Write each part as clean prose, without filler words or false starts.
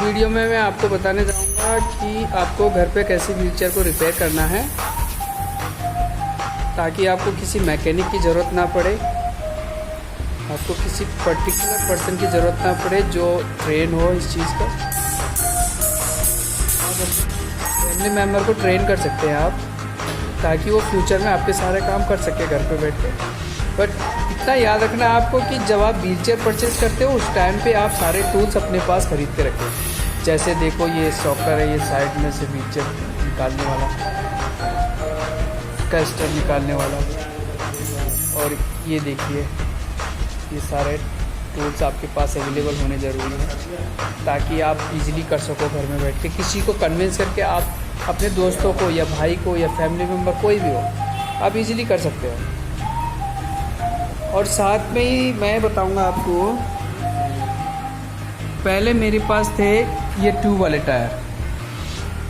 Video में मैं आपको बताने जाऊंगा कि आपको घर पे कैसे व्हीलचेयर को रिपेयर करना है ताकि आपको किसी मैकेनिक की ज़रूरत ना पड़े, आपको किसी पर्टिकुलर पर्सन की ज़रूरत ना पड़े जो ट्रेन हो इस चीज़ का। फैमिली मेम्बर को ट्रेन कर सकते हैं आप ताकि वो फ्यूचर में आपके सारे काम कर सके घर पे बैठ के। बट इतना याद रखना आपको कि जब आप व्हीलचेयर परचेज़ करते हो उस टाइम पे आप सारे टूल्स अपने पास खरीद के रखें। जैसे देखो ये सॉकर है, ये साइड में से व्हीलचेयर निकालने वाला, कैस्टर निकालने वाला, और ये देखिए ये सारे टूल्स आपके पास अवेलेबल होने ज़रूरी है ताकि आप इजीली कर सको घर में बैठ के। किसी को कन्विंस करके आप अपने दोस्तों को या भाई को या फैमिली मेम्बर कोई भी हो आप इजीली कर सकते हो। और साथ में ही मैं बताऊंगा आपको, पहले मेरे पास थे ये ट्यूब वाले टायर,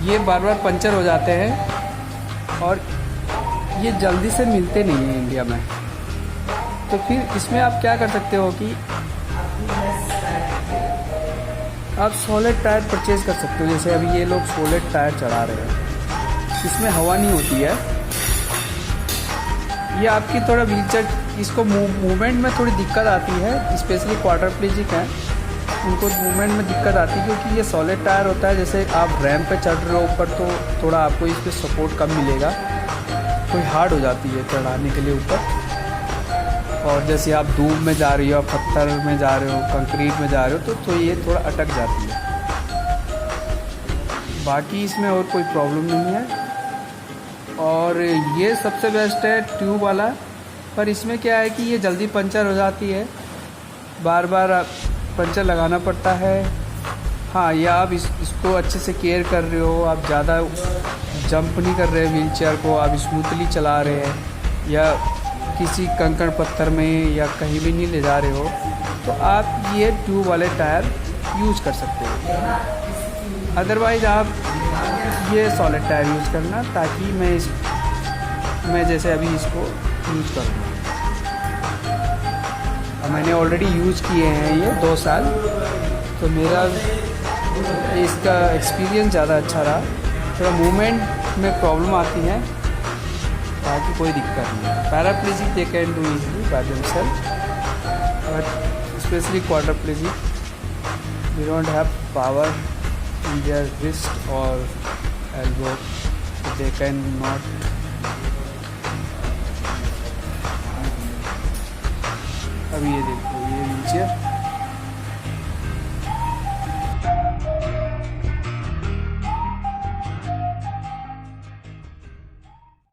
ये बार बार पंचर हो जाते हैं और ये जल्दी से मिलते नहीं हैं इंडिया में। तो फिर इसमें आप क्या कर सकते हो कि आप सॉलिड टायर परचेज़ कर सकते हो। जैसे अभी ये लोग सॉलिड टायर चढ़ा रहे हैं, इसमें हवा नहीं होती है, ये आपकी थोड़ा व्हीलचेयर इसको मूवमेंट में थोड़ी दिक्कत आती है, स्पेशली क्वाड्रिप्लेजिक हैं उनको मूवमेंट में दिक्कत आती है क्योंकि ये सॉलिड टायर होता है। जैसे आप रैंप पे चढ़ रहे हो ऊपर तो थोड़ा आपको इस पर सपोर्ट कम मिलेगा, कोई हार्ड हो जाती है चढ़ाने के लिए ऊपर। और जैसे आप धूप में जा रही हो, पत्थर में जा रहे हो, कंक्रीट में जा रहे हो तो ये थोड़ा अटक जाती है। बाकी इसमें और कोई प्रॉब्लम नहीं है। और ये सबसे बेस्ट है ट्यूब वाला, पर इसमें क्या है कि ये जल्दी पंचर हो जाती है, बार बार पंचर लगाना पड़ता है। हाँ, या आप इसको अच्छे से केयर कर रहे हो, आप ज़्यादा जंप नहीं कर रहे व्हीलचेयर को, आप स्मूथली चला रहे हैं या किसी कंकड़ पत्थर में या कहीं भी नहीं ले जा रहे हो तो आप ये ट्यूब वाले टायर यूज़ कर सकते हो। अदरवाइज़ आप ये सॉलिड टायर यूज़ करना ताकि मैं जैसे अभी इसको यूज़ करूँगा। मैंने ऑलरेडी यूज़ किए हैं ये 2 साल, तो मेरा इसका एक्सपीरियंस ज़्यादा अच्छा रहा। थोड़ा मूवमेंट में प्रॉब्लम आती है, बाकी कोई दिक्कत नहीं है। Paraplegic they can do easily by themselves, but specially quadriplegic they don't have power in their wrist or elbow, so they can not अभी ये देखो ये व्हीलचेयर